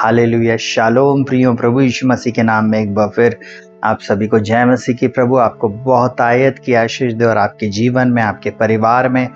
Hallelujah, shalom प्रियो, प्रभु यीशु मसीह के नाम में एक बार फिर आप सभी को जय मसीह की। प्रभु आपको बहुत आयत की आशीष दे और आपके जीवन में, आपके परिवार में,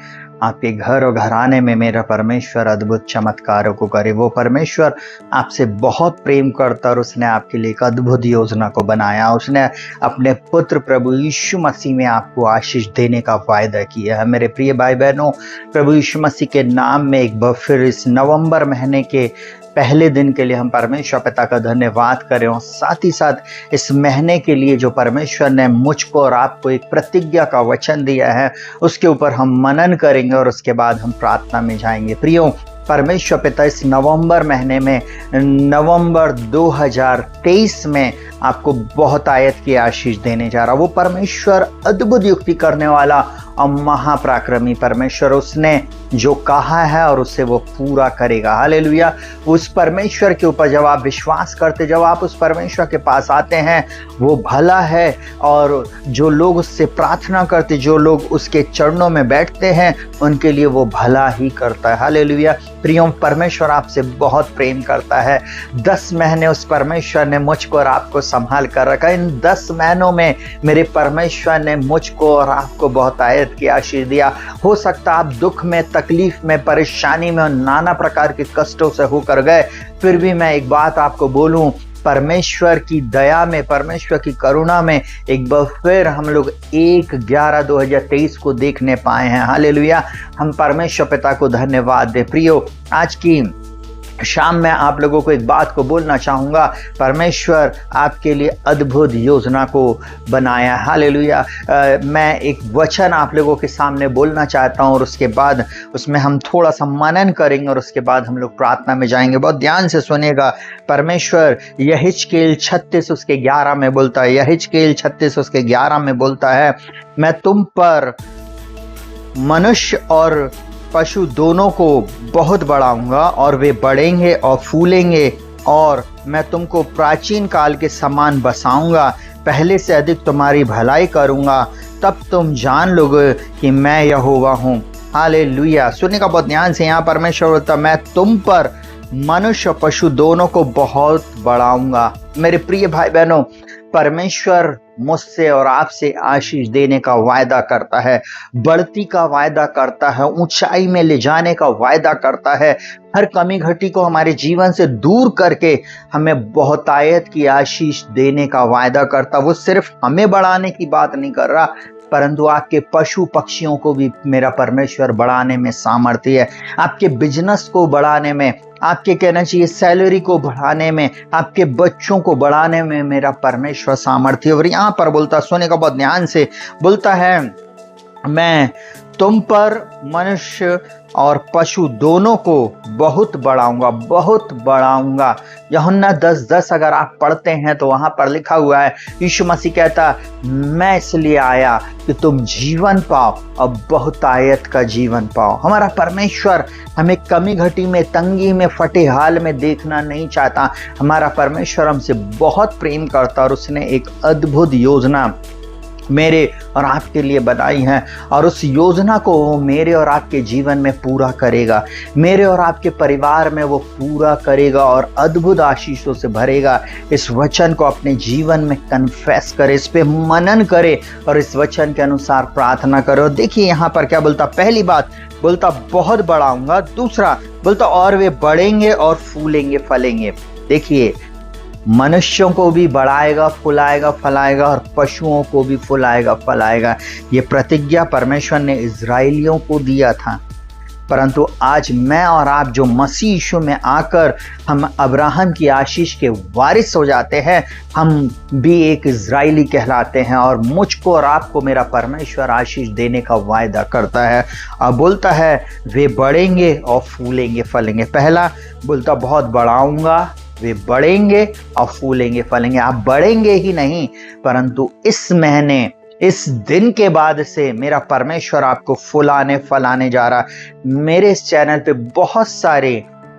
आपके घर और घराने में मेरा परमेश्वर अद्भुत चमत्कारों को करे। वो परमेश्वर आपसे बहुत प्रेम करता और उसने आपके लिए एक अद्भुत योजना को बनाया। उसने अपने पुत्र प्रभु यीशु मसीह में आपको आशीष देने का वायदा किया है। मेरे प्रिय भाई बहनों, प्रभु यीशु मसीह के नाम में एक बार फिर इस नवंबर महीने के पहले दिन के लिए हम परमेश्वर पिता का धन्यवाद करें और साथ ही साथ इस महीने के लिए जो परमेश्वर ने मुझको और आपको एक प्रतिज्ञा का वचन दिया है उसके ऊपर हम मनन करेंगे और उसके बाद हम प्रार्थना में जाएंगे। प्रियो, परमेश्वर पिता इस नवंबर महीने में, नवंबर 2023 में आपको बहुत आयत की आशीष देने जा रहा। वो परमेश्वर अद्भुत युक्ति करने वाला और महापराक्रमी परमेश्वर, उसने जो कहा है और उसे वो पूरा करेगा। हालेलुया। उस परमेश्वर के ऊपर जब आप विश्वास करते, जब आप उस परमेश्वर के पास आते हैं, वो भला है और जो लोग उससे प्रार्थना करते, जो लोग उसके चरणों में बैठते हैं, उनके लिए वो भला ही करता है। हालेलुया। प्रियो, परमेश्वर आपसे बहुत प्रेम करता है। 10 महीने उस परमेश्वर ने मुझको और आपको संभाल कर रखा। इन 10 महीनों में मेरे परमेश्वर ने मुझको और आपको बहुत आयत की आशीष दिया। हो सकता आप दुख में, तकलीफ में, परेशानी में और नाना प्रकार के कष्टों से होकर गए, फिर भी मैं एक बात आपको बोलूं, परमेश्वर की दया में, परमेश्वर की करुणा में एक बार फिर हम लोग 1/11/2023 को देखने पाए हैं। हालेलुया। हम परमेश्वर पिता को धन्यवाद दे। प्रियो, आज की शाम में आप लोगों को एक बात को बोलना चाहूँगा। परमेश्वर आपके लिए अद्भुत योजना को बनाया। हालेलुया। मैं एक वचन आप लोगों के सामने बोलना चाहता हूँ और उसके बाद उसमें हम थोड़ा सा मनन करेंगे और उसके बाद हम लोग प्रार्थना में जाएंगे। बहुत ध्यान से सुनिएगा। परमेश्वर यहिजकेल 36 उसके 11 में बोलता है, यहिजकेल 36 उसके 11 में बोलता है, मैं तुम पर मनुष्य और पशु दोनों को बहुत बढ़ाऊंगा और वे बढ़ेंगे और फूलेंगे और मैं तुमको प्राचीन काल के समान बसाऊंगा, पहले से अधिक तुम्हारी भलाई करूंगा, तब तुम जान लोगे कि मैं यहोवा हूँ। हालेलुया। सुनिएगा बहुत ध्यान से। यहाँ परमेश्वर बोलता, मैं तुम पर मनुष्य और पशु दोनों को बहुत बढ़ाऊंगा। मेरे प्रिय भाई बहनों, परमेश्वर मुझसे और आपसे आशीष देने का वायदा करता है, बढ़ती का वायदा करता है, ऊंचाई में ले जाने का वायदा करता है, हर कमी घटी को हमारे जीवन से दूर करके हमें बहुतायत की आशीष देने का वायदा करता। वो सिर्फ हमें बढ़ाने की बात नहीं कर रहा, परंतु आपके पशु पक्षियों को भी मेरा परमेश्वर बढ़ाने में सामर्थ्य है। आपके बिजनेस को बढ़ाने में, आपके कहना चाहिए सैलरी को बढ़ाने में, आपके बच्चों को बढ़ाने में मेरा परमेश्वर सामर्थ्य। और यहाँ पर बोलता, सुनेगा बहुत ध्यान से, बोलता है, मैं तुम पर मनुष्य और पशु दोनों को बहुत बढ़ाऊंगा, बहुत बढ़ाऊंगा। यूहन्ना 10:10 अगर आप पढ़ते हैं तो वहां पर लिखा हुआ है, यीशु मसीह कहता, मैं इसलिए आया कि तुम जीवन पाओ और बहुतायत का जीवन पाओ। हमारा परमेश्वर हमें कमी घटी में, तंगी में, फटे हाल में देखना नहीं चाहता। हमारा परमेश्वर हमसे बहुत प्रेम करता और उसने एक अद्भुत योजना मेरे और आपके लिए बनाई है और उस योजना को वो मेरे और आपके जीवन में पूरा करेगा, मेरे और आपके परिवार में वो पूरा करेगा और अद्भुत आशीषों से भरेगा। इस वचन को अपने जीवन में कन्फेस करे, इस पे मनन करे और इस वचन के अनुसार प्रार्थना करे। और देखिए यहाँ पर क्या बोलता, पहली बात बोलता बहुत बढ़ाऊंगा, दूसरा बोलता और वे बढ़ेंगे और फूलेंगे, फलेंगे। देखिए, मनुष्यों को भी बढ़ाएगा, फुलाएगा, फलाएगा और पशुओं को भी फुलाएगा, फलाएगा। ये प्रतिज्ञा परमेश्वर ने इजराइलियों को दिया था, परंतु आज मैं और आप जो मसीह यीशु में आकर हम अब्राहम की आशीष के वारिस हो जाते हैं, हम भी एक इजराइली कहलाते हैं और मुझको और आपको मेरा परमेश्वर आशीष देने का वायदा करता है। और बोलता है वे बढ़ेंगे और फूलेंगे, फलेंगे। पहला बोलता बहुत बढ़ाऊंगा, वे बढ़ेंगे और फूलेंगे, फलेंगे। आप बढ़ेंगे ही नहीं, परंतु इस महीने, इस दिन के बाद से मेरा परमेश्वर आपको फुलाने, फलाने जा रहा। मेरे इस चैनल पे बहुत सारे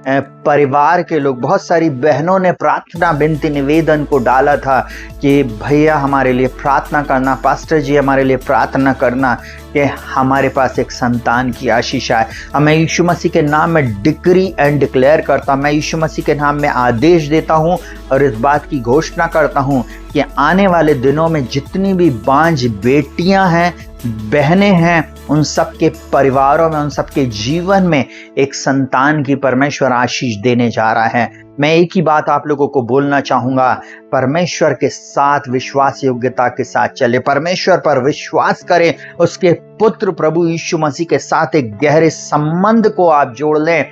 परिवार के लोग, बहुत सारी बहनों ने प्रार्थना विनती निवेदन को डाला था कि भैया हमारे लिए प्रार्थना करना, पास्टर जी हमारे लिए प्रार्थना करना कि हमारे पास एक संतान की आशीष आए। अब मैं यीशु मसीह के नाम में डिक्री एंड डिक्लेयर करता हूँ, मैं यीशु मसीह के नाम में आदेश देता हूँ और इस बात की घोषणा करता हूँ कि आने वाले दिनों में जितनी भी बांझ बेटियां हैं, बहनें हैं, उन सब के परिवारों में, उन सब के जीवन में एक संतान की परमेश्वर आशीष देने जा रहा है। मैं एक ही बात आप लोगों को बोलना चाहूंगा, परमेश्वर के साथ विश्वास योग्यता के साथ चले, परमेश्वर पर विश्वास करें, उसके पुत्र प्रभु यीशु मसीह के साथ एक गहरे संबंध को आप जोड़ लें,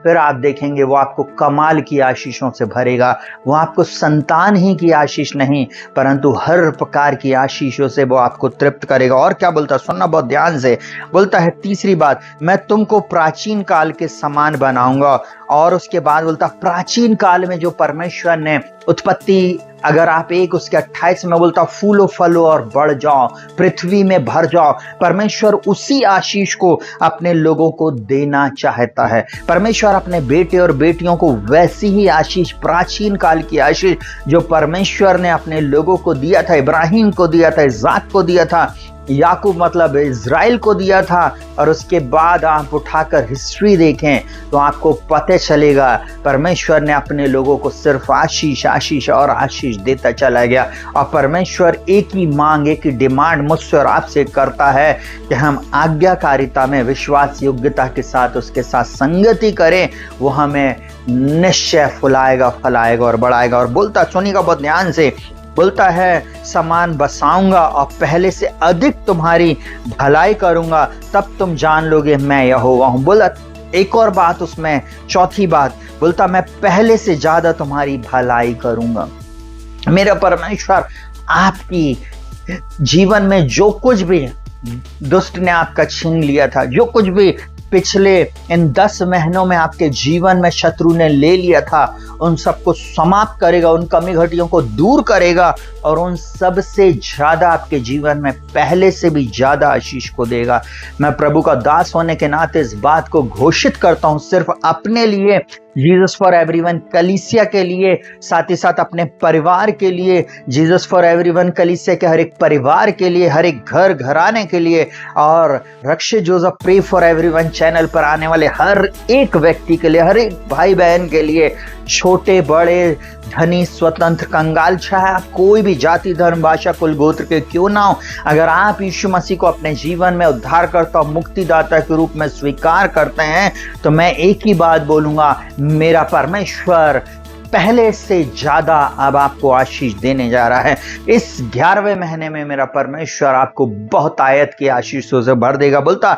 फिर आप देखेंगे वो आपको कमाल की आशीषों से भरेगा। वो आपको संतान ही की आशीष नहीं परंतु हर प्रकार की आशीषों से वो आपको तृप्त करेगा। और क्या बोलता है, सुनना बहुत ध्यान से, बोलता है तीसरी बात, मैं तुमको प्राचीन काल के समान बनाऊंगा। और उसके बाद बोलता प्राचीन काल में जो परमेश्वर ने उत्पत्ति, अगर आप एक उसके 28 में बोलता फूलो फलो और बढ़ जाओ, पृथ्वी में भर जाओ, परमेश्वर उसी आशीष को अपने लोगों को देना चाहता है। परमेश्वर अपने बेटे और बेटियों को वैसी ही आशीष, प्राचीन काल की आशीष जो परमेश्वर ने अपने लोगों को दिया था, इब्राहिम को दिया था, इज़ाक को दिया था, याकूब मतलब इज़राइल को दिया था। और उसके बाद आप उठाकर हिस्ट्री देखें तो आपको पता चलेगा परमेश्वर ने अपने लोगों को सिर्फ आशीष, आशीष और आशीष देता चला गया। और परमेश्वर एक ही मांग, एक ही डिमांड मुझसे और आपसे करता है कि हम आज्ञाकारिता में विश्वास योग्यता के साथ उसके साथ संगति करें। वो हमें निश्चय फुलाएगा, फलाएगा और बढ़ाएगा। और बोलता, सुनिएगा बहुत ध्यान से, बोलता है समान बसाऊंगा और पहले से अधिक तुम्हारी भलाई करूंगा, तब तुम जान लोगे मैं यहोवा हूं। बोला एक और बात उसमें, चौथी बात, बोलता मैं पहले से ज्यादा तुम्हारी भलाई करूंगा। मेरा परमेश्वर आपकी जीवन में जो कुछ भी दुष्ट ने आपका छीन लिया था, जो कुछ भी पिछले इन 10 महीनों में आपके जीवन में शत्रु ने ले लिया था, उन सबको समाप्त करेगा, उन कमी घटियों को दूर करेगा और उन सब से ज्यादा आपके जीवन में पहले से भी ज्यादा आशीष को देगा। मैं प्रभु का दास होने के नाते इस बात को घोषित करता हूं, सिर्फ अपने लिए, जीसस फॉर एवरीवन कलीसिया के लिए, साथ ही साथ अपने परिवार के लिए, जीसस फॉर एवरीवन कलीसिया के हर एक परिवार के लिए, हर एक घर घराने के लिए, और Rakshit Joseph pray for everyone channel पर आने वाले हर एक व्यक्ति के लिए, हर एक भाई बहन के लिए, छोटे बड़े, धनी स्वतंत्र कंगाल, चाहे आप कोई भी जाति धर्म भाषा कुल गोत्र के क्यों ना हो, अगर आप यीशु मसीह को अपने जीवन में उद्धारकर्ता और मुक्तिदाता के रूप में स्वीकार करते हैं तो मैं एक ही बात बोलूंगा, मेरा परमेश्वर पहले से ज्यादा अब आपको आशीष देने जा रहा है। इस 11वें महीने में मेरा परमेश्वर आपको बहुत आयत की आशीषों से भर देगा। बोलता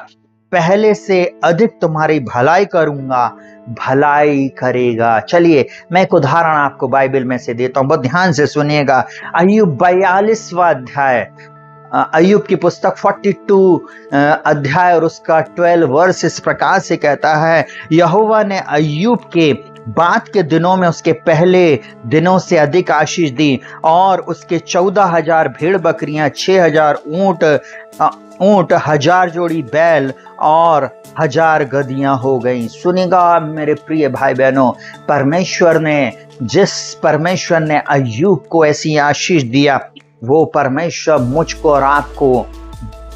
पहले से अधिक तुम्हारी भलाई करूंगा, भलाई करेगा। चलिए मैं एक उदाहरण आपको बाइबल में से देता हूं, बहुत ध्यान से सुनिएगा। अय्यूब 42वां अध्याय, अय्यूब की पुस्तक 42 अध्याय और उसका 12 वर्स इस प्रकार से कहता है, यहोवा ने अय्यूब के बाद के दिनों में उसके पहले दिनों से अधिक आशीष दी और उसके 14,000 भेड़ बकरियां, 6,000 ऊंट, 1,000 जोड़ी बैल और 1,000 गधियां हो गई। सुनिएगा मेरे प्रिय भाई बहनों, जिस परमेश्वर ने अय्यूब को ऐसी आशीष दिया, वो परमेश्वर मुझको और आपको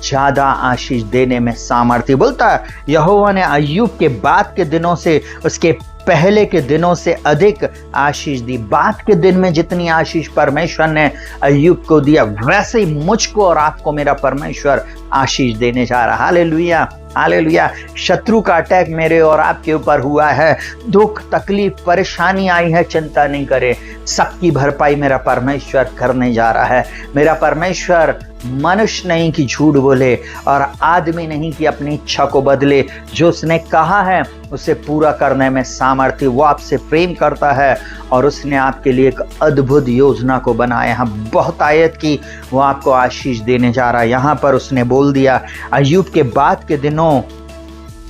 ज्यादा आशीष देने में सामर्थ्य। बोलता है यहोवा ने अय्यूब के बाद के दिनों से उसके पहले के दिनों से अधिक आशीष दी। बाद के दिन में जितनी आशीष परमेश्वर ने अय्यूब को दिया, वैसे ही मुझको और आपको मेरा परमेश्वर आशीष देने जा रहा। Hallelujah, hallelujah. शत्रु का अटैक मेरे और आपके ऊपर हुआ है, दुख तकलीफ परेशानी आई है, चिंता नहीं करे, सबकी भरपाई मेरा परमेश्वर करने जा रहा है। मेरा परमेश्वर मनुष्य नहीं कि झूठ बोले और आदमी नहीं कि अपनी इच्छा को बदले। जो उसने कहा है उसे पूरा करने में सामर्थ्य। वो आपसे प्रेम करता है और उसने आपके लिए एक अद्भुत योजना को बनाया है, बहुत आयत की वो आपको आशीष देने जा रहा है। यहाँ पर उसने बोल दिया अय्यूब के बाद के दिनों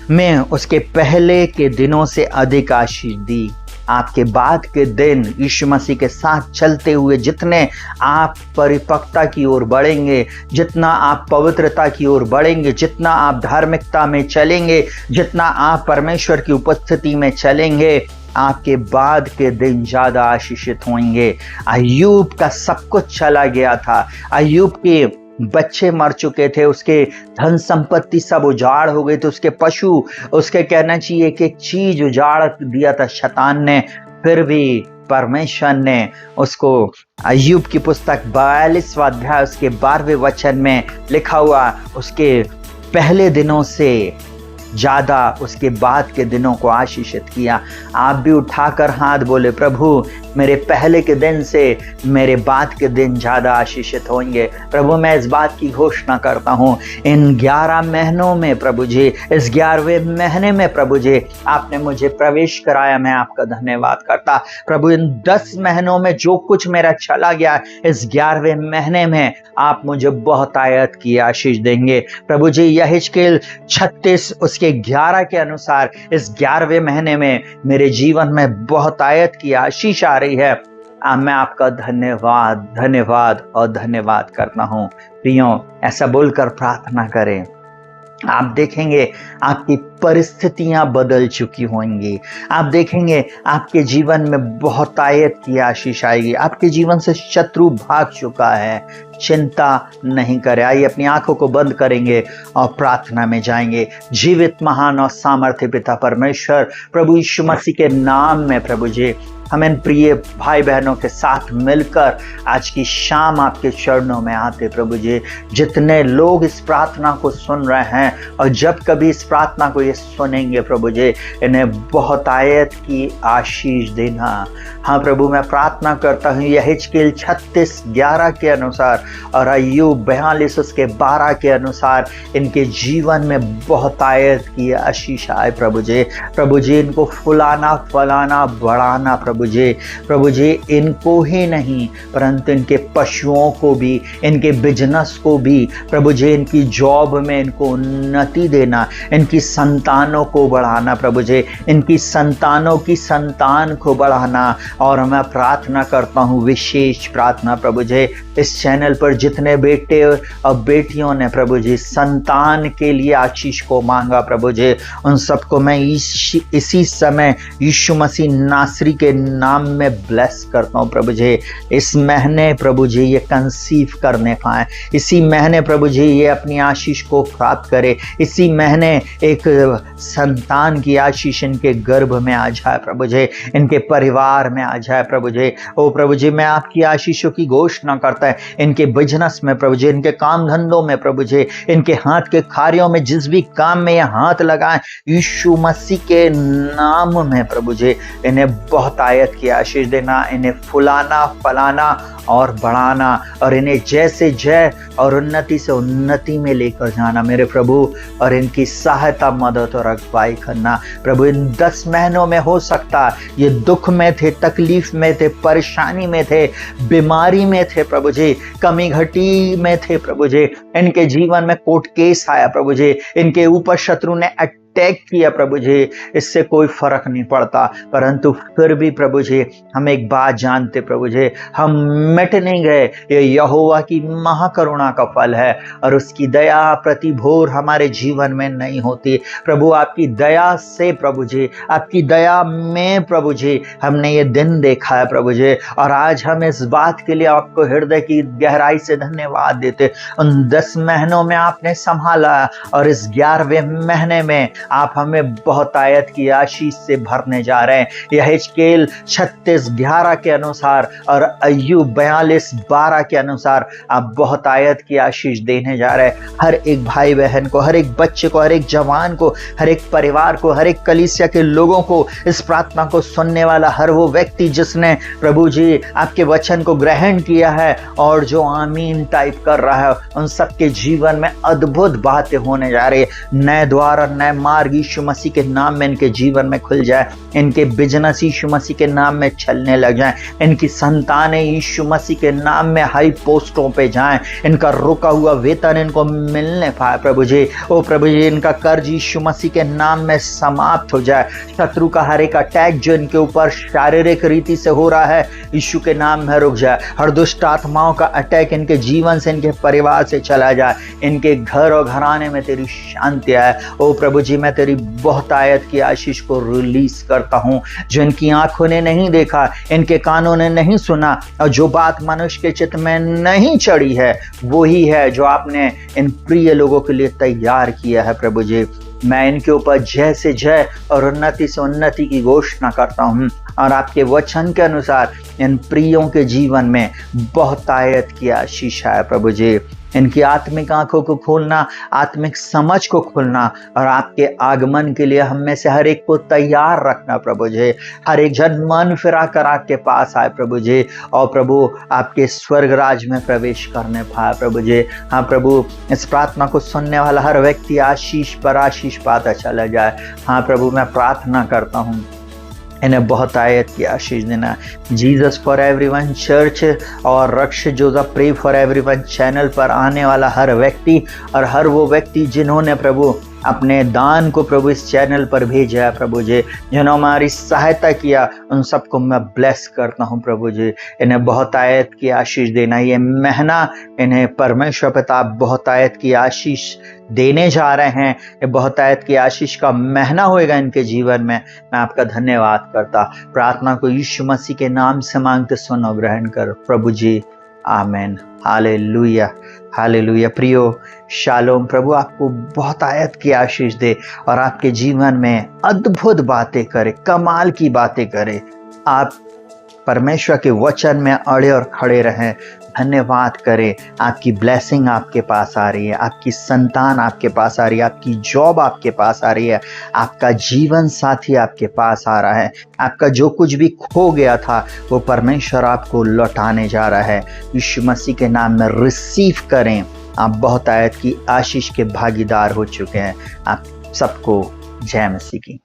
में उसके पहले के दिनों से अधिक आशीष दी। आपके बाद के दिन यीशु मसीह के साथ चलते हुए जितने आप परिपक्वता की ओर बढ़ेंगे, जितना आप पवित्रता की ओर बढ़ेंगे, जितना आप धार्मिकता में चलेंगे, जितना आप परमेश्वर की उपस्थिति में चलेंगे, आपके बाद के दिन ज्यादा आशीषित होंगे। अय्यूब का सब कुछ चला गया था, अय्यूब के बच्चे मर चुके थे, उसके धन संपत्ति सब उजाड़ हो गए थे, उसके पशु, उसके कहना चाहिए एक एक चीज उजाड़ दिया था शैतान ने। फिर भी परमेश्वर ने उसको, अय्यूब की पुस्तक 42वां अध्याय उसके 12वें वचन में लिखा हुआ, उसके पहले दिनों से ज्यादा उसके बाद के दिनों को आशीषित किया। आप भी उठाकर हाथ बोले, प्रभु मेरे पहले के दिन से मेरे बाद के दिन ज्यादा आशीषित होंगे। प्रभु मैं इस बात की घोषणा करता हूँ, इन 11 महीनों में प्रभु जी, इस 11वें महीने में प्रभु जी आपने मुझे प्रवेश कराया, मैं आपका धन्यवाद करता। प्रभु इन 10 महीनों में जो कुछ मेरा चला गया, इस 11वें महीने में आप मुझे बहुत आयत की आशीष देंगे। प्रभु जी यहेजकेल 36 उसके 11 के अनुसार इस 11वें महीने में मेरे जीवन में बहुत आयत की आशीष आ रही है। मैं आपका धन्यवाद धन्यवाद और धन्यवाद करता हूं। प्रियो ऐसा बोलकर प्रार्थना करें। आप देखेंगे आपकी परिस्थितियां बदल चुकी होंगी, आप देखेंगे आपके जीवन में बहुत आयत की आशीष आएगी, आपके जीवन से शत्रु भाग चुका है। चिंता नहीं करें। आइए अपनी आंखों को बंद करेंगे और प्रार्थना में जाएंगे। जीवित महान और सामर्थ्य पिता परमेश्वर, प्रभु यीशु मसीह के नाम में प्रभु जी हम इन प्रिय भाई बहनों के साथ मिलकर आज की शाम आपके चरणों में आते प्रभु जी। जितने लोग इस प्रार्थना को सुन रहे हैं और जब कभी इस प्रार्थना को ये सुनेंगे प्रभु जी, इन्हें बहुत आयत की आशीष देना। हाँ प्रभु मैं प्रार्थना करता हूँ यहेजकेल 36:11 के अनुसार और अय्यूब 42 उसके 12 के अनुसार इनके जीवन में बहुत आयत की आशीष आए प्रभु जी। प्रभु जी इनको फुलाना फलाना बढ़ाना प्रभु जी इनको ही नहीं परंतु इनके पशुओं को भी, इनके बिजनेस को भी प्रभु जी, इनकी जॉब में इनको उन्नति देना, इनकी संतानों को बढ़ाना प्रभु जी, इनकी संतानों की संतान को बढ़ाना। और मैं प्रार्थना करता हूँ विशेष प्रार्थना प्रभु जी, इस चैनल पर जितने बेटे और बेटियों ने प्रभु जी संतान के लिए आशीष को मांगा प्रभु जी, उन सबको मैं इसी समय यीशु मसीह नासरी के नाम में ब्लेस करता हूँ प्रभु जी। इस महीने प्रभु जी ये कंसीव करने पाए, इसी महीने प्रभु जी ये अपनी आशीष को प्राप्त करे, इसी महीने एक संतान की आशीष इनके गर्भ में आ जाए प्रभु जी, इनके परिवार में आ जाए प्रभु जी। ओ प्रभु जी मैं आपकी आशीषों की घोषणा करता है इनके बिजनेस में प्रभु जी, इनके काम धंधों में प्रभु जी, इनके हाथ के कार्यों में, जिस भी काम में ये हाथ लगाएं यीशु मसीह के नाम में प्रभु जी इन्हें बहुत आयत की आशीष देना, इन्हें फुलाना फलाना और बढ़ाना और इन्हें जैसे जय और उन्नति से उन्नति में लेकर जाना मेरे प्रभु। और इनकी सहायता मदद और अगुवाई करना प्रभु। इन 10 महीनों में हो सकता ये दुख में थे, तकलीफ में थे, परेशानी में थे, बीमारी में थे प्रभु जी, कमी घटी में थे प्रभु जी, इनके जीवन में कोर्ट केस आया प्रभु जी, इनके ऊपर शत्रु ने अटैक किया प्रभु जी, इससे कोई फर्क नहीं पड़ता। परंतु फिर भी प्रभु जी हम एक बात जानते प्रभु जी, हम मिट नहीं गए। ये यहोवा की महाकरुणा का फल है और उसकी दया प्रतिभोर हमारे जीवन में नहीं होती। प्रभु आपकी दया से प्रभु जी, आपकी दया में प्रभु जी हमने ये दिन देखा है प्रभु जी। और आज हम इस बात के लिए आपको हृदय की गहराई से धन्यवाद देते। उन 10 महीनों में आपने संभाला और इस 11वें महीने में आप हमें बहुत आयत की आशीष से भरने जा रहे हैं। यहेजकेल 36:11 के अनुसार और अय्यूब 42:12 के अनुसार आप बहुत आयत की आशीष देने जा रहे हैं। हर एक भाई बहन को, हर एक बच्चे को, हर एक जवान को, हर एक परिवार को, हर एक कलीसिया के लोगों को, इस प्रार्थना को सुनने वाला हर वो व्यक्ति जिसने प्रभु जी आपके वचन को ग्रहण किया है और जो आमीन टाइप कर रहा है, उन सबके जीवन में अद्भुत बातें होने जा रही है। नए द्वार और नए मार्ग यीशु मसीह के नाम में इनके जीवन में खुल जाए, इनके बिजनेस यीशु मसीह के नाम में चलने लग जाएं, इनकी संतानें यीशु मसीह के नाम में हाई पोस्टों पे जाएं, इनका रुका हुआ वेतन इनको मिलने पाए प्रभु जी। ओ प्रभु जी इनका कर्ज यीशु मसीह के नाम में समाप्त हो जाए। शत्रु का हर एक अटैक जो इनके ऊपर शारीरिक रीति से हो रहा है यीशु के नाम में रुक जाए। हर दुष्ट आत्माओं का अटैक इनके जीवन से, इनके परिवार से चला जाए। इनके घर और घराने में तेरी शांति आए। ओ प्रभु जी मैं तेरी बहुतायत की आशीष को रिलीज करता हूँ। जो इनकी आंखों ने नहीं देखा, इनके कानों ने नहीं सुना, और जो बात मनुष्य के चित्त में नहीं चढ़ी है, वही है जो आपने इन प्रिय लोगों के लिए तैयार किया है। प्रभु जी, मैं इनके ऊपर जय से जय और उन्नति से उन्नति की घोषणा करता हूँ, और आपके वचन के अनुसार इन प्रियों के जीवन में बहुतायत की आशीष है। प्रभु जी, इनकी आत्मिक आंखों को खोलना, आत्मिक समझ को खोलना, और आपके आगमन के लिए हम में से हर एक को तैयार रखना। प्रभु जी, हर एक जन मन फिरा कर आपके पास आए प्रभु जी, और प्रभु आपके स्वर्ग राज में प्रवेश करने पाए। प्रभु जी, हाँ प्रभु, इस प्रार्थना को सुनने वाला हर व्यक्ति आशीष पर आशीष पाता चला जाए। हाँ प्रभु, मैं प्रार्थना करता हूँ इन्हें बहुतायत की आशीष देना। जीसस फॉर एवरीवन चर्च और रक्ष Joseph pray for everyone channel पर आने वाला हर व्यक्ति, और हर वो व्यक्ति जिन्होंने प्रभु अपने दान को प्रभु इस चैनल पर भेजा है प्रभु जी, जिन्होंने हमारी सहायता किया, उन सबको मैं ब्लेस करता हूँ प्रभु जी। इन्हें बहुतायत की आशीष देना। ये महीना इन्हें परमेश्वर पिता बहुतायत की आशीष देने जा रहे हैं। ये बहुतायत की आशीष का महीना होएगा इनके जीवन में। मैं आपका धन्यवाद करता। प्रार्थना को यीशु मसीह के नाम से मांगते सुनो, ग्रहण कर प्रभु जी, आमेन। Hallelujah, hallelujah. प्रियो, शालोम। प्रभु आपको बहुतायत की आशीष दे और आपके जीवन में अद्भुत बातें करे, कमाल की बातें करे। आप परमेश्वर के वचन में अड़े और खड़े रहें। धन्यवाद करें। आपकी ब्लेसिंग आपके पास आ रही है, आपकी संतान आपके पास आ रही है, आपकी जॉब आपके पास आ रही है, आपका जीवन साथी आपके पास आ रहा है। आपका जो कुछ भी खो गया था वो परमेश्वर आपको लौटाने जा रहा है। यीशु मसीह के नाम में रिसीव करें। आप बहुतायत की आशीष के भागीदार हो चुके हैं। आप सबको जय मसीह की।